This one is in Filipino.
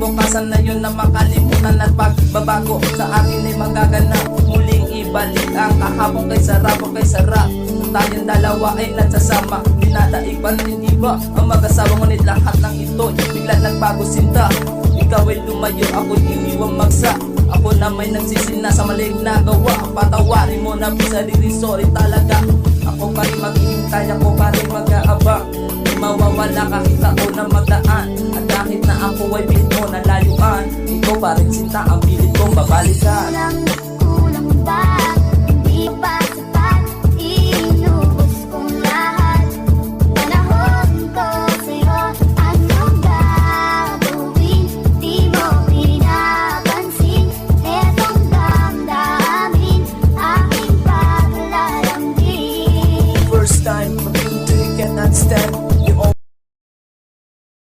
kinabukasan na yun na makalimutan at pagbabago sa akin ay magaganap. Muling ibalik ang kahapon kay sarap o kay sarap. Tayong dalawa ay nagsasama, dinadaipan rin iba ang mag-asawa, ngunit lahat ng ito bigla nagbago sinta. Ikaw ay lumayo, ako'y iniwang magsa. Ako na may nagsisina sa maling nagawa. Patawarin mo na sarili, sorry talaga. Ako pa rin maghihintay, ako pa rin mag-aabang. Di mawawala kahit ako na magdaan. At kahit na ako ay pilit mo na layuan, ikaw pa rin sinta ang pilit kong babalikan.